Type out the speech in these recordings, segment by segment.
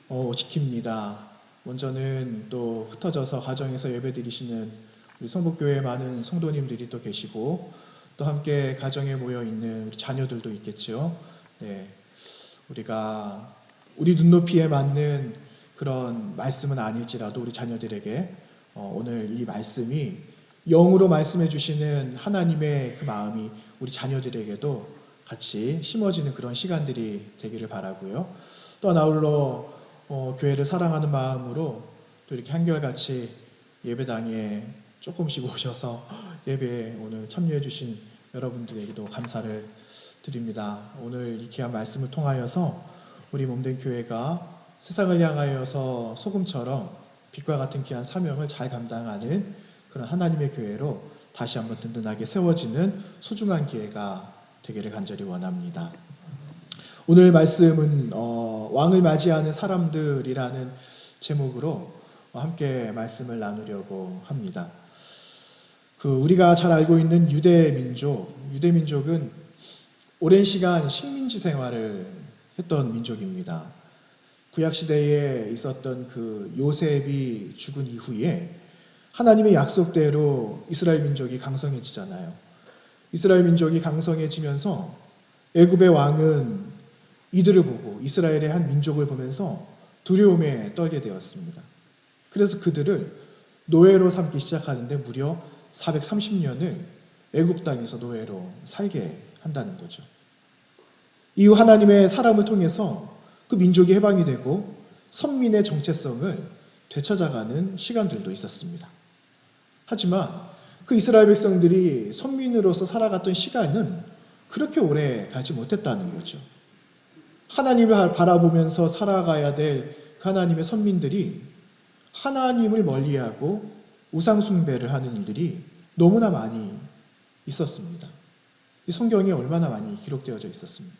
지킵니다. 먼저는 또 흩어져서 가정에서 예배드리시는 우리 성북교회 많은 성도님들이 또 계시고 또 함께 가정에 모여 있는 우리 자녀들도 있겠죠. 네, 우리가 우리 눈높이에 맞는 그런 말씀은 아닐지라도 우리 자녀들에게 오늘 이 말씀이 영으로 말씀해 주시는 하나님의 그 마음이 우리 자녀들에게도 같이 심어지는 그런 시간들이 되기를 바라고요. 또 아울러 교회를 사랑하는 마음으로 또 이렇게 한결같이 예배당에 조금씩 오셔서 예배에 오늘 참여해 주신 여러분들에게도 감사를 드립니다. 오늘 이 귀한 말씀을 통하여서 우리 몸된 교회가 세상을 향하여서 소금처럼 빛과 같은 귀한 사명을 잘 감당하는 그런 하나님의 교회로 다시 한번 든든하게 세워지는 소중한 기회가 되기를 간절히 원합니다. 오늘 말씀은 왕을 맞이하는 사람들이라는 제목으로 함께 말씀을 나누려고 합니다. 우리가 잘 알고 있는 유대민족은 오랜 시간 식민지 생활을 했던 민족입니다. 구약시대에 있었던 그 요셉이 죽은 이후에 하나님의 약속대로 이스라엘 민족이 강성해지잖아요. 이스라엘 민족이 강성해지면서 애굽의 왕은 이들을 보고 이스라엘의 한 민족을 보면서 두려움에 떨게 되었습니다. 그래서 그들을 노예로 삼기 시작하는데 무려 430년을 애굽 땅에서 노예로 살게 한다는 거죠. 이후 하나님의 사람을 통해서 그 민족이 해방이 되고 선민의 정체성을 되찾아가는 시간들도 있었습니다. 하지만 그 이스라엘 백성들이 선민으로서 살아갔던 시간은 그렇게 오래 가지 못했다는 거죠. 하나님을 바라보면서 살아가야 될 그 하나님의 선민들이 하나님을 멀리하고 우상숭배를 하는 일들이 너무나 많이 있었습니다. 이 성경에 얼마나 많이 기록되어져 있었습니까?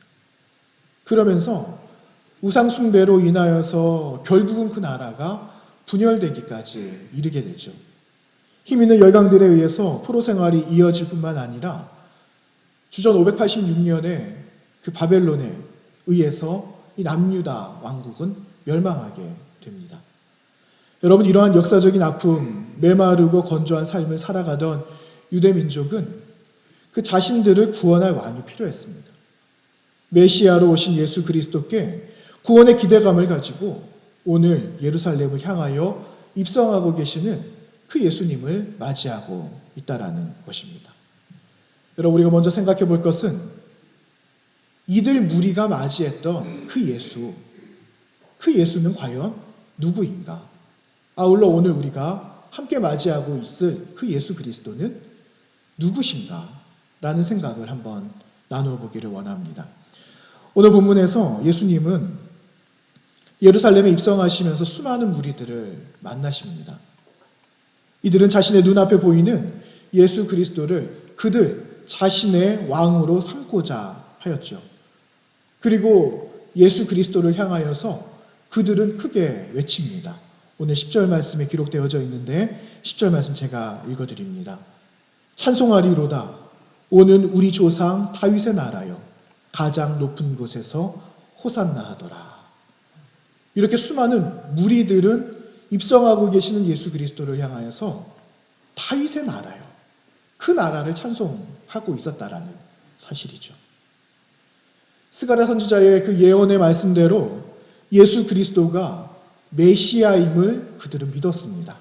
그러면서 우상숭배로 인하여서 결국은 그 나라가 분열되기까지 이르게 되죠. 힘 있는 열강들에 의해서 포로 생활이 이어질 뿐만 아니라 주전 586년에 그 바벨론에 의해서 이 남유다 왕국은 멸망하게 됩니다. 여러분, 이러한 역사적인 아픔, 메마르고 건조한 삶을 살아가던 유대민족은 그 자신들을 구원할 왕이 필요했습니다. 메시아로 오신 예수 그리스도께 구원의 기대감을 가지고 오늘 예루살렘을 향하여 입성하고 계시는 그 예수님을 맞이하고 있다라는 것입니다. 여러분, 우리가 먼저 생각해 볼 것은 이들 무리가 맞이했던 그 예수는 과연 누구인가? 아울러 오늘 우리가 함께 맞이하고 있을 그 예수 그리스도는 누구신가? 라는 생각을 한번 나누어 보기를 원합니다. 오늘 본문에서 예수님은 예루살렘에 입성하시면서 수많은 무리들을 만나십니다. 이들은 자신의 눈앞에 보이는 예수 그리스도를 그들 자신의 왕으로 삼고자 하였죠. 그리고 예수 그리스도를 향하여서 그들은 크게 외칩니다. 오늘 10절 말씀에 기록되어져 있는데 10절 말씀 제가 읽어드립니다. 찬송하리로다. 오는 우리 조상 다윗의 나라여 가장 높은 곳에서 호산나 하더라. 이렇게 수많은 무리들은 입성하고 계시는 예수 그리스도를 향하여서 다윗의 나라요. 그 나라를 찬송하고 있었다라는 사실이죠. 스가랴 선지자의 그 예언의 말씀대로 예수 그리스도가 메시아임을 그들은 믿었습니다.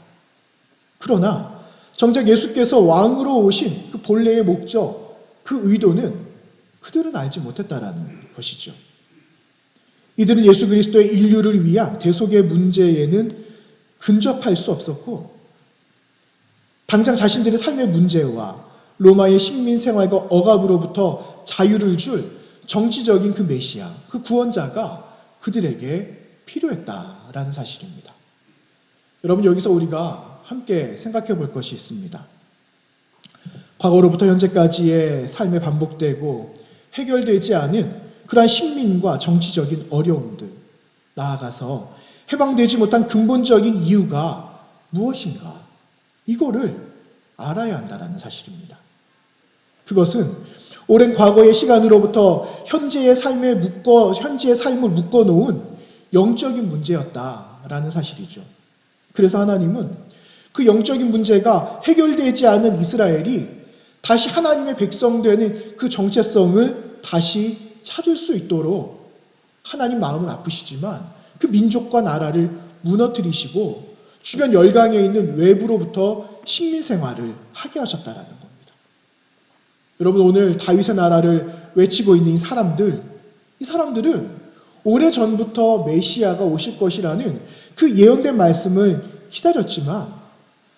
그러나 정작 예수께서 왕으로 오신 그 본래의 목적, 그 의도는 그들은 알지 못했다라는 것이죠. 이들은 예수 그리스도의 인류를 위한 대속의 문제에는 근접할 수 없었고 당장 자신들의 삶의 문제와 로마의 식민 생활과 억압으로부터 자유를 줄 정치적인 그 메시아, 그 구원자가 그들에게 필요했다라는 사실입니다. 여러분, 여기서 우리가 함께 생각해 볼 것이 있습니다. 과거로부터 현재까지의 삶에 반복되고 해결되지 않은 그러한 식민과 정치적인 어려움들, 나아가서 해방되지 못한 근본적인 이유가 무엇인가? 이거를 알아야 한다는 사실입니다. 그것은 오랜 과거의 시간으로부터 현재의 삶을 묶어놓은 영적인 문제였다라는 사실이죠. 그래서 하나님은 그 영적인 문제가 해결되지 않은 이스라엘이 다시 하나님의 백성 되는 그 정체성을 다시 찾을 수 있도록 하나님 마음은 아프시지만 그 민족과 나라를 무너뜨리시고 주변 열강에 있는 외부로부터 식민 생활을 하게 하셨다라는 겁니다. 여러분, 오늘 다윗의 나라를 외치고 있는 이 사람들은 오래전부터 메시아가 오실 것이라는 그 예언된 말씀을 기다렸지만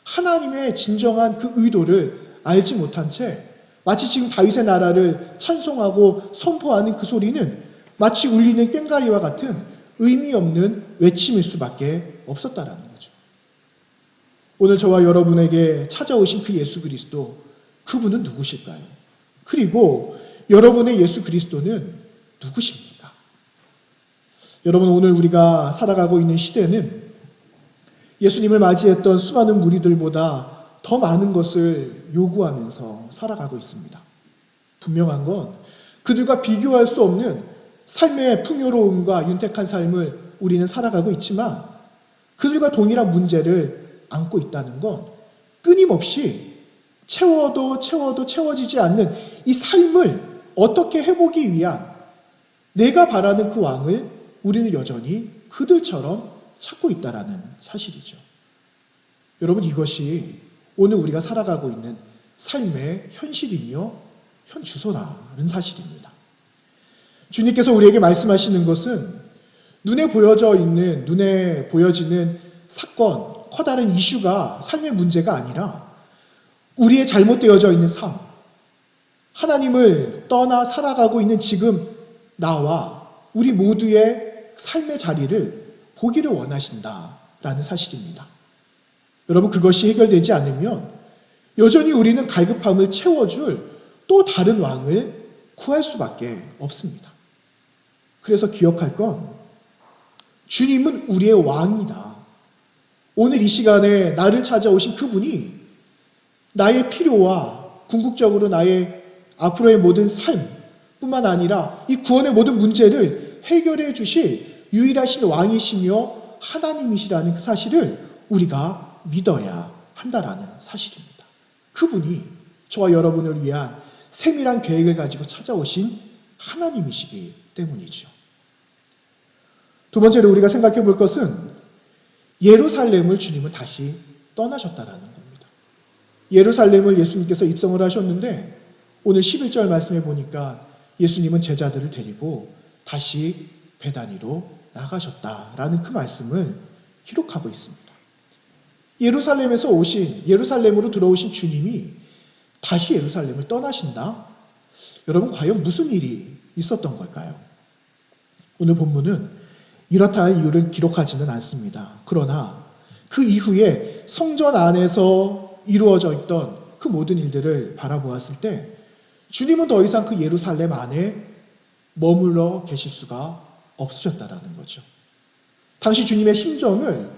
하나님의 진정한 그 의도를 알지 못한 채 마치 지금 다윗의 나라를 찬송하고 선포하는 그 소리는 마치 울리는 꽹과리와 같은 의미 없는 외침일 수밖에 없었다라는 거죠. 오늘 저와 여러분에게 찾아오신 그 예수 그리스도, 그분은 누구실까요? 그리고 여러분의 예수 그리스도는 누구십니까? 여러분, 오늘 우리가 살아가고 있는 시대는 예수님을 맞이했던 수많은 무리들보다 더 많은 것을 요구하면서 살아가고 있습니다. 분명한 건 그들과 비교할 수 없는 삶의 풍요로움과 윤택한 삶을 우리는 살아가고 있지만 그들과 동일한 문제를 안고 있다는 건 끊임없이 채워도 채워지지 않는 이 삶을 어떻게 해보기 위한 내가 바라는 그 왕을 우리는 여전히 그들처럼 찾고 있다라는 사실이죠. 여러분, 이것이 오늘 우리가 살아가고 있는 삶의 현실이며 현주소라는 사실입니다. 주님께서 우리에게 말씀하시는 것은 눈에 보여지는 사건, 커다란 이슈가 삶의 문제가 아니라 우리의 잘못되어져 있는 삶, 하나님을 떠나 살아가고 있는 지금 나와 우리 모두의 삶의 자리를 보기를 원하신다라는 사실입니다. 여러분, 그것이 해결되지 않으면 여전히 우리는 갈급함을 채워줄 또 다른 왕을 구할 수밖에 없습니다. 그래서 기억할 건 주님은 우리의 왕이다. 오늘 이 시간에 나를 찾아오신 그분이 나의 필요와 궁극적으로 나의 앞으로의 모든 삶뿐만 아니라 이 구원의 모든 문제를 해결해 주실 유일하신 왕이시며 하나님이시라는 그 사실을 우리가 믿어야 한다라는 사실입니다. 그분이 저와 여러분을 위한 세밀한 계획을 가지고 찾아오신 하나님이시기 때문이죠. 두 번째로 우리가 생각해 볼 것은 예루살렘을 주님은 다시 떠나셨다라는 겁니다. 예루살렘을 예수님께서 입성을 하셨는데 오늘 11절 말씀에 보니까 예수님은 제자들을 데리고 다시 베다니로 나가셨다라는 그 말씀을 기록하고 있습니다. 예루살렘으로 들어오신 주님이 다시 예루살렘을 떠나신다? 여러분, 과연 무슨 일이 있었던 걸까요? 오늘 본문은 이렇다 할 이유를 기록하지는 않습니다. 그러나 그 이후에 성전 안에서 이루어져 있던 그 모든 일들을 바라보았을 때 주님은 더 이상 그 예루살렘 안에 머물러 계실 수가 없으셨다라는 거죠. 당시 주님의 심정을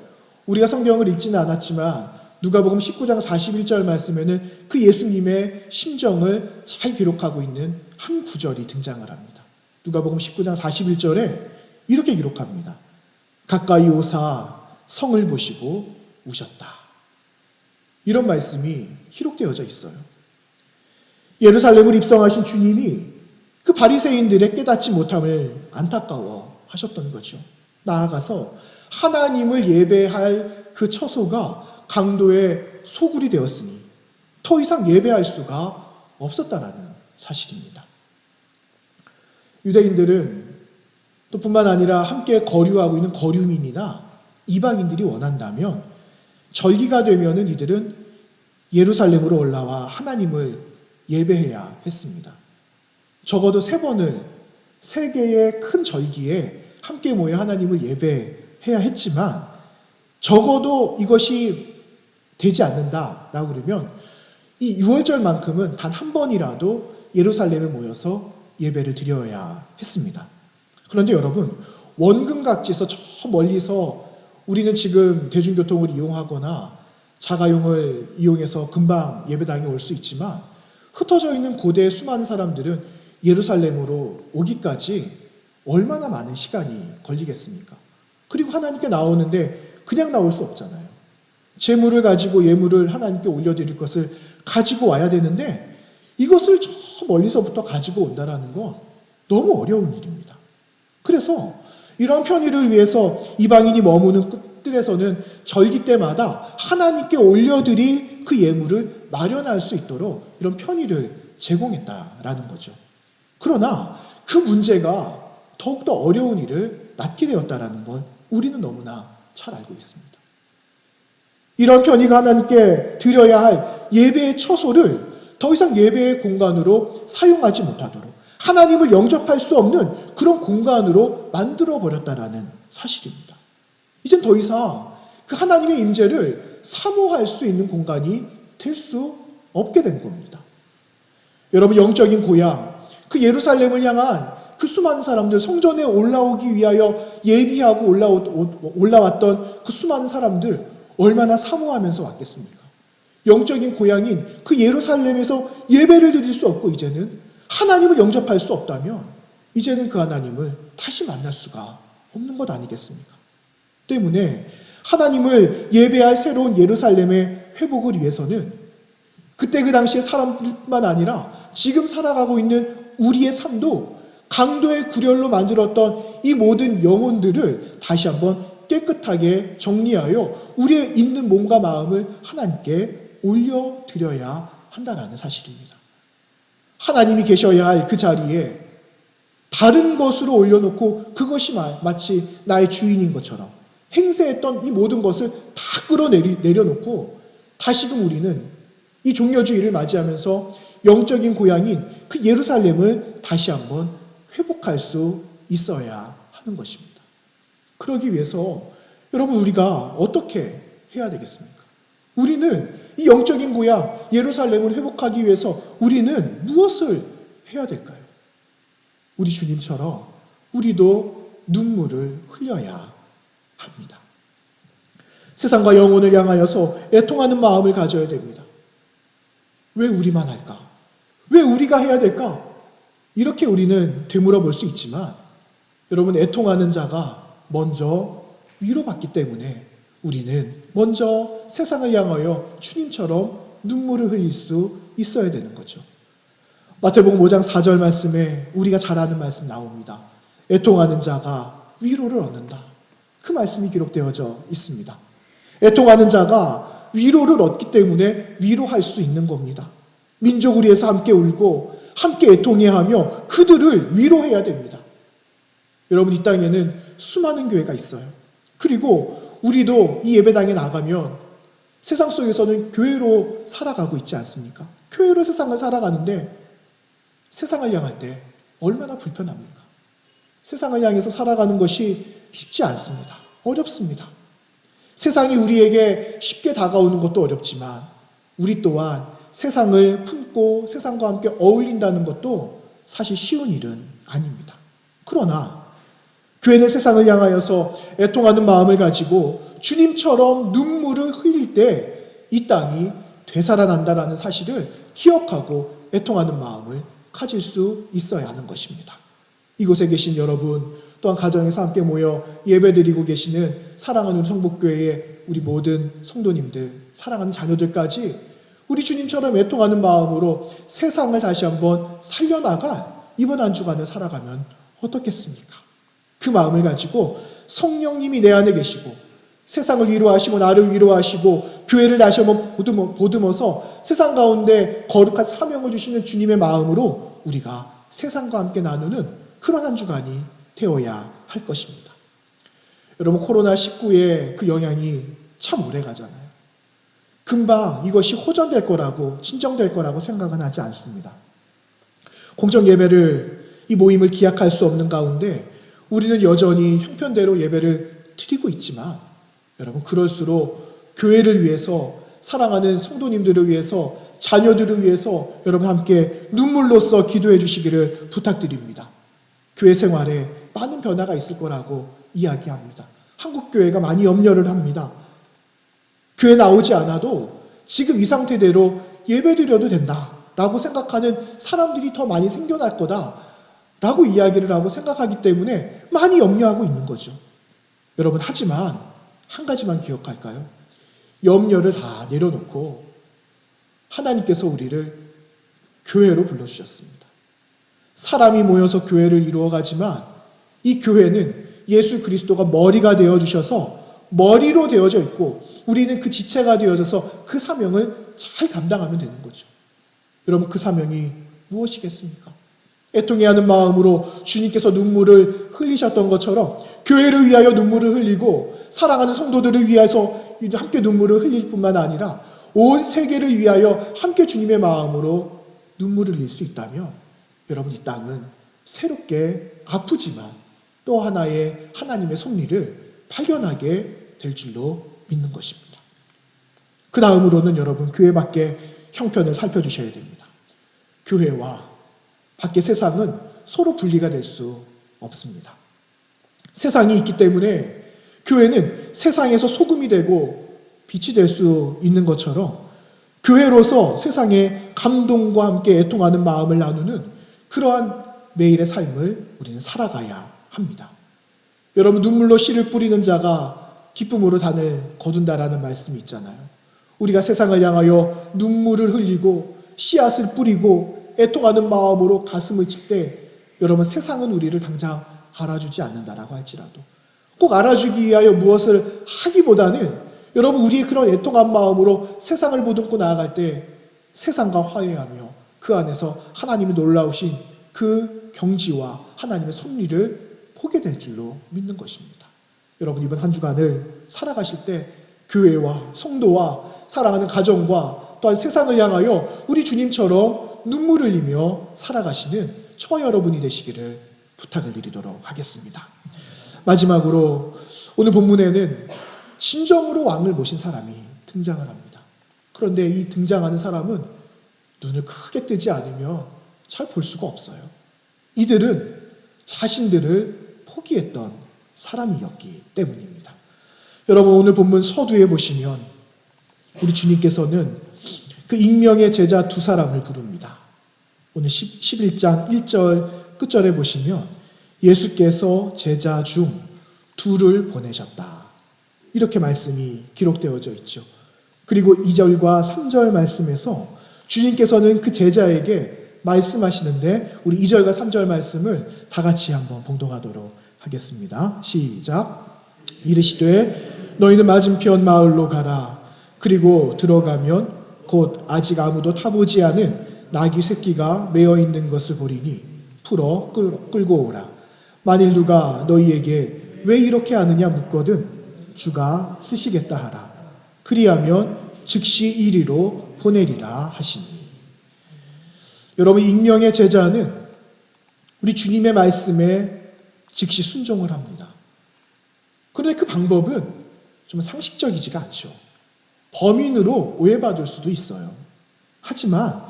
우리가 성경을 읽지는 않았지만 누가복음 19장 41절 말씀에는 그 예수님의 심정을 잘 기록하고 있는 한 구절이 등장을 합니다. 누가복음 19장 41절에 이렇게 기록합니다. 가까이 오사 성을 보시고 우셨다. 이런 말씀이 기록되어져 있어요. 예루살렘을 입성하신 주님이 그 바리새인들의 깨닫지 못함을 안타까워 하셨던 거죠. 나아가서 하나님을 예배할 그 처소가 강도의 소굴이 되었으니 더 이상 예배할 수가 없었다라는 사실입니다. 유대인들은 또 뿐만 아니라 함께 거류하고 있는 거류민이나 이방인들이 원한다면 절기가 되면은 이들은 예루살렘으로 올라와 하나님을 예배해야 했습니다. 적어도 3번을 3개의 큰 절기에 함께 모여 하나님을 예배해야 했지만 적어도 이것이 되지 않는다라고 그러면 이 6월절만큼은 단 한 번이라도 예루살렘에 모여서 예배를 드려야 했습니다. 그런데 여러분, 원근각지에서 저 멀리서 우리는 지금 대중교통을 이용하거나 자가용을 이용해서 금방 예배당에 올 수 있지만 흩어져 있는 고대의 수많은 사람들은 예루살렘으로 오기까지 얼마나 많은 시간이 걸리겠습니까? 그리고 하나님께 나오는데 그냥 나올 수 없잖아요. 재물을 가지고 예물을 하나님께 올려드릴 것을 가지고 와야 되는데 이것을 저 멀리서부터 가지고 온다라는 건 너무 어려운 일입니다. 그래서 이러한 편의를 위해서 이방인이 머무는 끝들에서는 절기 때마다 하나님께 올려드릴 그 예물을 마련할 수 있도록 이런 편의를 제공했다라는 거죠. 그러나 그 문제가 더욱더 어려운 일을 낳게 되었다라는 건 우리는 너무나 잘 알고 있습니다. 이런 편의가 하나님께 드려야 할 예배의 처소를 더 이상 예배의 공간으로 사용하지 못하도록 하나님을 영접할 수 없는 그런 공간으로 만들어버렸다라는 사실입니다. 이젠 더 이상 그 하나님의 임재를 사모할 수 있는 공간이 될 수 없게 된 겁니다. 여러분, 영적인 고향, 그 예루살렘을 향한 그 수많은 사람들, 성전에 올라오기 위하여 예비하고 올라왔던 그 수많은 사람들 얼마나 사모하면서 왔겠습니까? 영적인 고향인 그 예루살렘에서 예배를 드릴 수 없고 이제는 하나님을 영접할 수 없다면 이제는 그 하나님을 다시 만날 수가 없는 것 아니겠습니까? 때문에 하나님을 예배할 새로운 예루살렘의 회복을 위해서는 그때 그 당시의 사람뿐만 아니라 지금 살아가고 있는 우리의 삶도 강도의 구렬로 만들었던 이 모든 영혼들을 다시 한번 깨끗하게 정리하여 우리의 있는 몸과 마음을 하나님께 올려드려야 한다는 사실입니다. 하나님이 계셔야 할 그 자리에 다른 것으로 올려놓고 그것이 마치 나의 주인인 것처럼 행세했던 이 모든 것을 다 끌어내려놓고 다시금 우리는 이 종려주의를 맞이하면서 영적인 고향인 그 예루살렘을 다시 한번 회복할 수 있어야 하는 것입니다. 그러기 위해서 여러분, 우리가 어떻게 해야 되겠습니까? 우리는 이 영적인 고향 예루살렘을 회복하기 위해서 우리는 무엇을 해야 될까요? 우리 주님처럼 우리도 눈물을 흘려야 합니다. 세상과 영혼을 향하여서 애통하는 마음을 가져야 됩니다. 왜 우리만 할까? 왜 우리가 해야 될까? 이렇게 우리는 되물어볼 수 있지만 여러분, 애통하는 자가 먼저 위로받기 때문에 우리는 먼저 세상을 향하여 주님처럼 눈물을 흘릴 수 있어야 되는 거죠. 마태복음 5장 4절 말씀에 우리가 잘 아는 말씀 나옵니다. 애통하는 자가 위로를 얻는다. 그 말씀이 기록되어져 있습니다. 애통하는 자가 위로를 얻기 때문에 위로할 수 있는 겁니다. 민족을 위해서 함께 울고 함께 애통해야 하며 그들을 위로해야 됩니다. 여러분, 이 땅에는 수많은 교회가 있어요. 그리고 우리도 이 예배당에 나가면 세상 속에서는 교회로 살아가고 있지 않습니까? 교회로 세상을 살아가는데 세상을 향할 때 얼마나 불편합니까? 세상을 향해서 살아가는 것이 쉽지 않습니다. 어렵습니다. 세상이 우리에게 쉽게 다가오는 것도 어렵지만 우리 또한 세상을 품고 세상과 함께 어울린다는 것도 사실 쉬운 일은 아닙니다. 그러나 교회는 세상을 향하여서 애통하는 마음을 가지고 주님처럼 눈물을 흘릴 때 이 땅이 되살아난다라는 사실을 기억하고 애통하는 마음을 가질 수 있어야 하는 것입니다. 이곳에 계신 여러분, 또한 가정에서 함께 모여 예배드리고 계시는 사랑하는 성북교회의 우리 모든 성도님들, 사랑하는 자녀들까지 우리 주님처럼 애통하는 마음으로 세상을 다시 한번 살려나갈 이번 한 주간을 살아가면 어떻겠습니까? 그 마음을 가지고 성령님이 내 안에 계시고 세상을 위로하시고 나를 위로하시고 교회를 다시 한번 보듬어서 세상 가운데 거룩한 사명을 주시는 주님의 마음으로 우리가 세상과 함께 나누는 그런 한 주간이 되어야 할 것입니다. 여러분, 코로나19의 그 영향이 참 오래 가잖아요. 금방 이것이 호전될 거라고, 진정될 거라고 생각은 하지 않습니다. 공적 예배를, 이 모임을 기약할 수 없는 가운데 우리는 여전히 형편대로 예배를 드리고 있지만 여러분, 그럴수록 교회를 위해서, 사랑하는 성도님들을 위해서, 자녀들을 위해서 여러분 함께 눈물로써 기도해 주시기를 부탁드립니다. 교회 생활에 많은 변화가 있을 거라고 이야기합니다. 한국교회가 많이 염려를 합니다. 교회 나오지 않아도 지금 이 상태대로 예배드려도 된다라고 생각하는 사람들이 더 많이 생겨날 거다라고 이야기를 하고 생각하기 때문에 많이 염려하고 있는 거죠. 여러분, 하지만 한 가지만 기억할까요? 염려를 다 내려놓고 하나님께서 우리를 교회로 불러주셨습니다. 사람이 모여서 교회를 이루어가지만 이 교회는 예수 그리스도가 머리가 되어주셔서 머리로 되어져 있고 우리는 그 지체가 되어져서 그 사명을 잘 감당하면 되는 거죠. 여러분, 그 사명이 무엇이겠습니까? 애통해하는 마음으로 주님께서 눈물을 흘리셨던 것처럼 교회를 위하여 눈물을 흘리고 사랑하는 성도들을 위해서 함께 눈물을 흘릴 뿐만 아니라 온 세계를 위하여 함께 주님의 마음으로 눈물을 흘릴 수 있다면 여러분, 이 땅은 새롭게 아프지만 또 하나의 하나님의 섭리를 발견하게 될 줄로 믿는 것입니다. 그 다음으로는 여러분, 교회 밖의 형편을 살펴주셔야 됩니다. 교회와 밖의 세상은 서로 분리가 될 수 없습니다. 세상이 있기 때문에 교회는 세상에서 소금이 되고 빛이 될 수 있는 것처럼 교회로서 세상에 감동과 함께 애통하는 마음을 나누는 그러한 매일의 삶을 우리는 살아가야 합니다. 여러분, 눈물로 씨를 뿌리는 자가 기쁨으로 단을 거둔다라는 말씀이 있잖아요. 우리가 세상을 향하여 눈물을 흘리고 씨앗을 뿌리고 애통하는 마음으로 가슴을 칠 때 여러분, 세상은 우리를 당장 알아주지 않는다라고 할지라도 꼭 알아주기 위하여 무엇을 하기보다는 여러분, 우리의 그런 애통한 마음으로 세상을 보듬고 나아갈 때 세상과 화해하며 그 안에서 하나님의 놀라우신 그 경지와 하나님의 섭리를 보게 될 줄로 믿는 것입니다. 여러분, 이번 한 주간을 살아가실 때 교회와 성도와 사랑하는 가정과 또한 세상을 향하여 우리 주님처럼 눈물을 흘리며 살아가시는 저와 여러분이 되시기를 부탁을 드리도록 하겠습니다. 마지막으로 오늘 본문에는 진정으로 왕을 모신 사람이 등장을 합니다. 그런데 이 등장하는 사람은 눈을 크게 뜨지 않으면 잘 볼 수가 없어요. 이들은 자신들을 포기했던 사람이었기 때문입니다. 여러분, 오늘 본문 서두에 보시면 우리 주님께서는 그 익명의 제자 두 사람을 부릅니다. 오늘 11장 1절 끝절에 보시면 예수께서 제자 중 둘을 보내셨다. 이렇게 말씀이 기록되어져 있죠. 그리고 2절과 3절 말씀에서 주님께서는 그 제자에게 말씀하시는데 우리 2절과 3절 말씀을 다 같이 한번 봉독하도록 하겠습니다. 시작. 이르시되 너희는 맞은편 마을로 가라. 그리고 들어가면 곧 아직 아무도 타보지 않은 나귀 새끼가 매어 있는 것을 보리니 풀어 끌고 오라. 만일 누가 너희에게 왜 이렇게 하느냐 묻거든 주가 쓰시겠다 하라. 그리하면 즉시 이리로 보내리라 하시니. 여러분, 익명의 제자는 우리 주님의 말씀에 즉시 순종을 합니다. 그런데 그 방법은 좀 상식적이지가 않죠. 범인으로 오해받을 수도 있어요. 하지만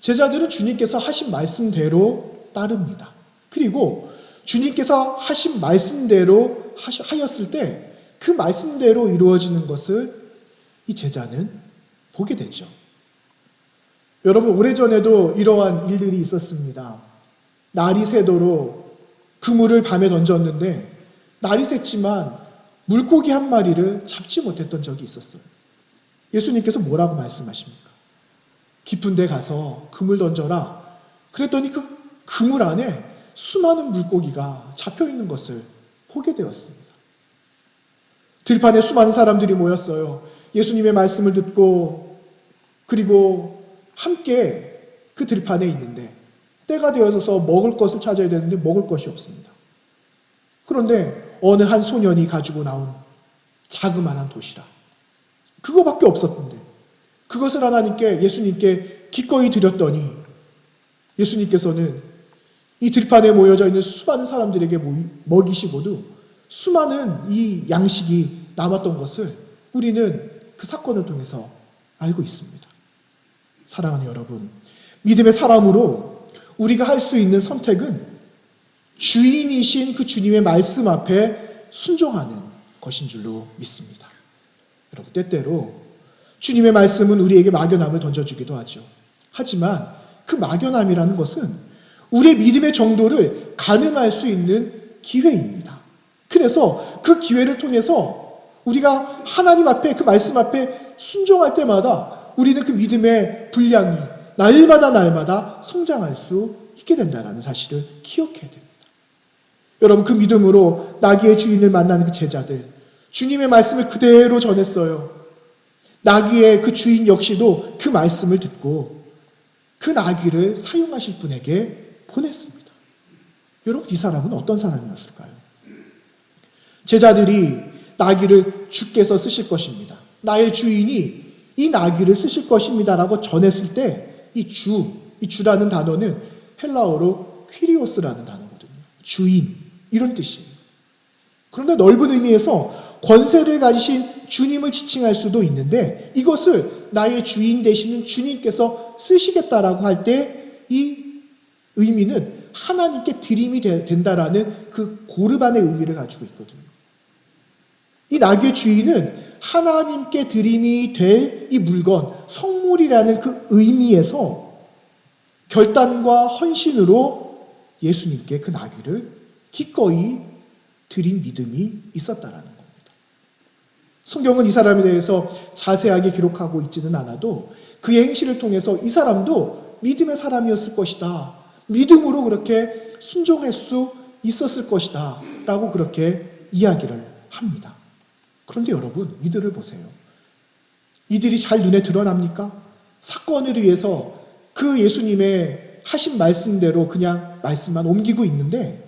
제자들은 주님께서 하신 말씀대로 따릅니다. 그리고 주님께서 하신 말씀대로 하였을 때 그 말씀대로 이루어지는 것을 이 제자는 보게 되죠. 여러분, 오래전에도 이러한 일들이 있었습니다. 날이 새도록 그물을 밤에 던졌는데 날이 샜지만 물고기 한 마리를 잡지 못했던 적이 있었어요. 예수님께서 뭐라고 말씀하십니까? 깊은 데 가서 그물 던져라. 그랬더니 그 그물 안에 수많은 물고기가 잡혀 있는 것을 보게 되었습니다. 들판에 수많은 사람들이 모였어요. 예수님의 말씀을 듣고 그리고 함께 그 들판에 있는데 때가 되어서 먹을 것을 찾아야 되는데 먹을 것이 없습니다. 그런데 어느 한 소년이 가지고 나온 자그마한 도시락, 그거밖에 없었는데 그것을 하나님께 예수님께 기꺼이 드렸더니 예수님께서는 이 들판에 모여져 있는 수많은 사람들에게 먹이시고도 수많은 이 양식이 남았던 것을 우리는 그 사건을 통해서 알고 있습니다. 사랑하는 여러분, 믿음의 사람으로 우리가 할 수 있는 선택은 주인이신 그 주님의 말씀 앞에 순종하는 것인 줄로 믿습니다. 여러분, 때때로 주님의 말씀은 우리에게 막연함을 던져주기도 하죠. 하지만 그 막연함이라는 것은 우리의 믿음의 정도를 가늠할 수 있는 기회입니다. 그래서 그 기회를 통해서 우리가 하나님 앞에 그 말씀 앞에 순종할 때마다 우리는 그 믿음의 분량이 날마다 성장할 수 있게 된다는 사실을 기억해야 됩니다. 여러분, 그 믿음으로 나귀의 주인을 만나는 그 제자들, 주님의 말씀을 그대로 전했어요. 나귀의 그 주인 역시도 그 말씀을 듣고 그 나귀를 사용하실 분에게 보냈습니다. 여러분, 이 사람은 어떤 사람이었을까요? 제자들이 나귀를 주께서 쓰실 것입니다. 나의 주인이 이 나귀를 쓰실 것입니다 라고 전했을 때 이 주라는 단어는 헬라어로 퀴리오스라는 단어거든요. 주인, 이런 뜻이에요. 그런데 넓은 의미에서 권세를 가지신 주님을 지칭할 수도 있는데 이것을 나의 주인 되시는 주님께서 쓰시겠다라고 할 때 이 의미는 하나님께 드림이 된다라는 그 고르반의 의미를 가지고 있거든요. 이 나귀의 주인은 하나님께 드림이 될 이 물건, 성물이라는 그 의미에서 결단과 헌신으로 예수님께 그 나귀를 기꺼이 드린 믿음이 있었다라는 겁니다. 성경은 이 사람에 대해서 자세하게 기록하고 있지는 않아도 그의 행실을 통해서 이 사람도 믿음의 사람이었을 것이다. 믿음으로 그렇게 순종할 수 있었을 것이다. 라고 그렇게 이야기를 합니다. 그런데 여러분, 이들을 보세요. 이들이 잘 눈에 드러납니까? 사건을 위해서 그 예수님의 하신 말씀대로 그냥 말씀만 옮기고 있는데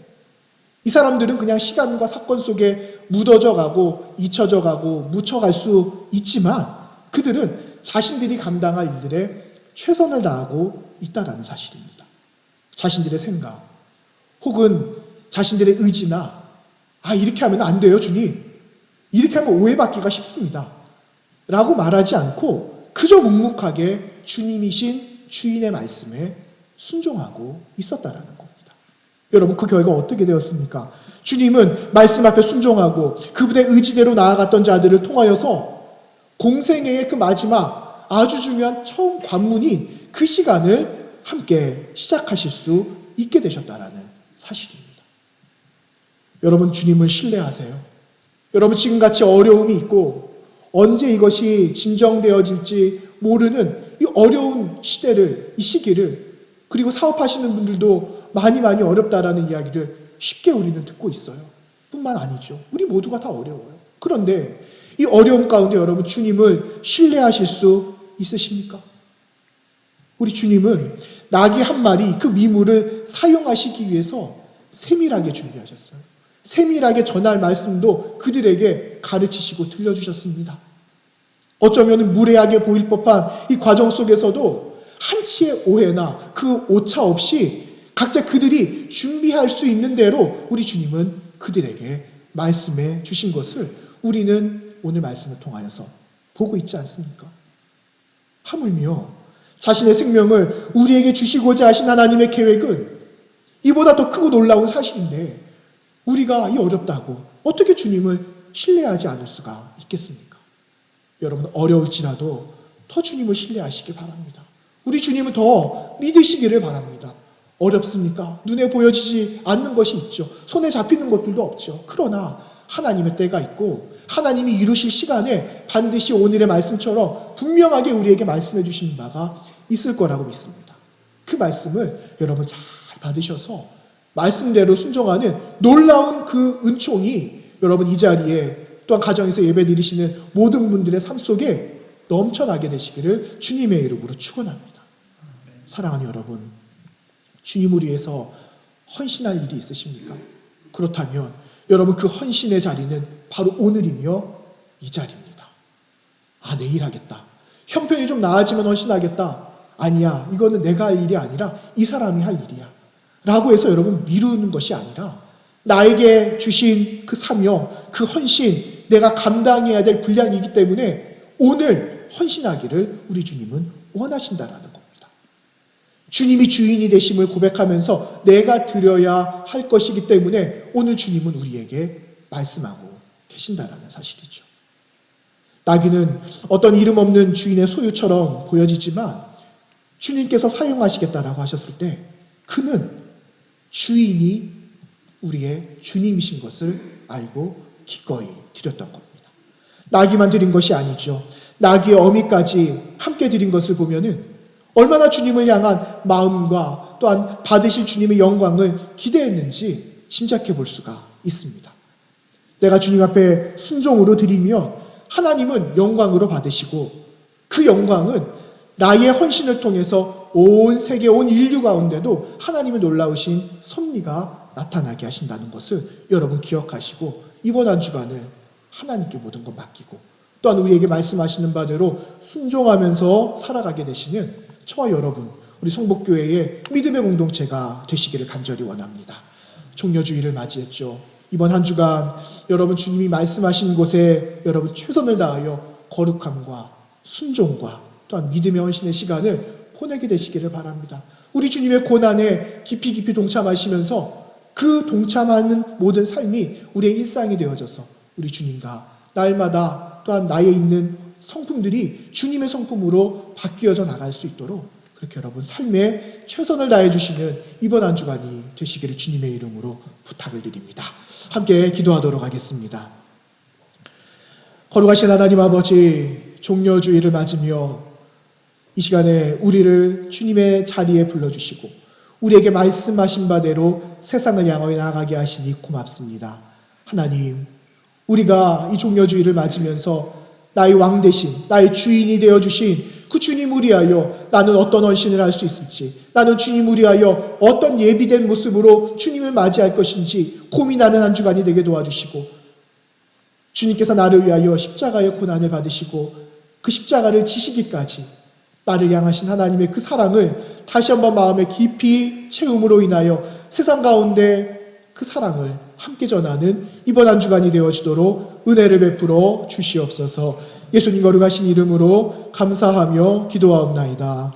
이 사람들은 그냥 시간과 사건 속에 묻어져 가고 잊혀져 가고 묻혀갈 수 있지만 그들은 자신들이 감당할 일들에 최선을 다하고 있다라는 사실입니다. 자신들의 생각 혹은 자신들의 의지나 이렇게 하면 안 돼요, 주님. 이렇게 하면 오해받기가 쉽습니다. 라고 말하지 않고 그저 묵묵하게 주님이신 주인의 말씀에 순종하고 있었다라는 겁니다. 여러분, 그 결과 어떻게 되었습니까? 주님은 말씀 앞에 순종하고 그분의 의지대로 나아갔던 자들을 통하여서 공생애의 그 마지막 아주 중요한 처음 관문인 그 시간을 함께 시작하실 수 있게 되셨다라는 사실입니다. 여러분, 주님을 신뢰하세요. 여러분, 지금같이 어려움이 있고 언제 이것이 진정되어질지 모르는 이 어려운 시대를, 이 시기를, 그리고 사업하시는 분들도 많이 어렵다라는 이야기를 쉽게 우리는 듣고 있어요. 뿐만 아니죠. 우리 모두가 다 어려워요. 그런데 이 어려움 가운데 여러분, 주님을 신뢰하실 수 있으십니까? 우리 주님은 나귀 한 마리 그 미물을 사용하시기 위해서 세밀하게 준비하셨어요. 세밀하게 전할 말씀도 그들에게 가르치시고 들려주셨습니다. 어쩌면 무례하게 보일 법한 이 과정 속에서도 한치의 오해나 그 오차 없이 각자 그들이 준비할 수 있는 대로 우리 주님은 그들에게 말씀해 주신 것을 우리는 오늘 말씀을 통하여서 보고 있지 않습니까? 하물며 자신의 생명을 우리에게 주시고자 하신 하나님의 계획은 이보다 더 크고 놀라운 사실인데 우리가 이 어렵다고 어떻게 주님을 신뢰하지 않을 수가 있겠습니까? 여러분, 어려울지라도 더 주님을 신뢰하시기 바랍니다. 우리 주님을 더 믿으시기를 바랍니다. 어렵습니까? 눈에 보여지지 않는 것이 있죠. 손에 잡히는 것들도 없죠. 그러나 하나님의 때가 있고 하나님이 이루실 시간에 반드시 오늘의 말씀처럼 분명하게 우리에게 말씀해 주신 바가 있을 거라고 믿습니다. 그 말씀을 여러분 잘 받으셔서 말씀대로 순종하는 놀라운 그 은총이 여러분 이 자리에 또한 가정에서 예배 드리시는 모든 분들의 삶 속에 넘쳐나게 되시기를 주님의 이름으로 축원합니다. 사랑하는 여러분, 주님을 위해서 헌신할 일이 있으십니까? 그렇다면 여러분 그 헌신의 자리는 바로 오늘이며 이 자리입니다. 내일 하겠다. 형편이 좀 나아지면 헌신하겠다. 아니야, 이거는 내가 할 일이 아니라 이 사람이 할 일이야. 라고 해서 여러분 미루는 것이 아니라 나에게 주신 그 사명, 그 헌신, 내가 감당해야 될 분량이기 때문에 오늘 헌신하기를 우리 주님은 원하신다라는 겁니다. 주님이 주인이 되심을 고백하면서 내가 드려야 할 것이기 때문에 오늘 주님은 우리에게 말씀하고 계신다라는 사실이죠. 나귀는 어떤 이름 없는 주인의 소유처럼 보여지지만 주님께서 사용하시겠다라고 하셨을 때 그는 주인이 우리의 주님이신 것을 알고 기꺼이 드렸던 겁니다. 나귀만 드린 것이 아니죠. 나귀의 어미까지 함께 드린 것을 보면은 얼마나 주님을 향한 마음과 또한 받으실 주님의 영광을 기대했는지 짐작해 볼 수가 있습니다. 내가 주님 앞에 순종으로 드리면 하나님은 영광으로 받으시고 그 영광은 나의 헌신을 통해서 온 세계, 온 인류 가운데도 하나님의 놀라우신 섭리가 나타나게 하신다는 것을 여러분 기억하시고 이번 한 주간을 하나님께 모든 것 맡기고 또한 우리에게 말씀하시는 바대로 순종하면서 살아가게 되시는 저와 여러분, 우리 성복교회의 믿음의 공동체가 되시기를 간절히 원합니다. 종려주의를 맞이했죠. 이번 한 주간 여러분 주님이 말씀하신 곳에 여러분 최선을 다하여 거룩함과 순종과 또한 믿음의 헌신의 시간을 보내게 되시기를 바랍니다. 우리 주님의 고난에 깊이 동참하시면서 그 동참하는 모든 삶이 우리의 일상이 되어져서 우리 주님과 날마다 또한 나에 있는 성품들이 주님의 성품으로 바뀌어져 나갈 수 있도록 그렇게 여러분 삶에 최선을 다해 주시는 이번 한 주간이 되시기를 주님의 이름으로 부탁을 드립니다. 함께 기도하도록 하겠습니다. 거룩하신 하나님 아버지, 종려주의를 맞으며 이 시간에 우리를 주님의 자리에 불러주시고 우리에게 말씀하신 바대로 세상을 향하여 나아가게 하시니 고맙습니다. 하나님, 우리가 이 종려주의를 맞으면서 나의 왕 대신 나의 주인이 되어주신 그 주님을 위하여 나는 어떤 헌신을 할 수 있을지, 나는 주님을 위하여 어떤 예비된 모습으로 주님을 맞이할 것인지 고민하는 한 주간이 되게 도와주시고, 주님께서 나를 위하여 십자가의 고난을 받으시고 그 십자가를 지시기까지 나를 향하신 하나님의 그 사랑을 다시 한번 마음에 깊이 채움으로 인하여 세상 가운데 그 사랑을 함께 전하는 이번 한 주간이 되어지도록 은혜를 베풀어 주시옵소서. 예수님 거룩하신 이름으로 감사하며 기도하옵나이다.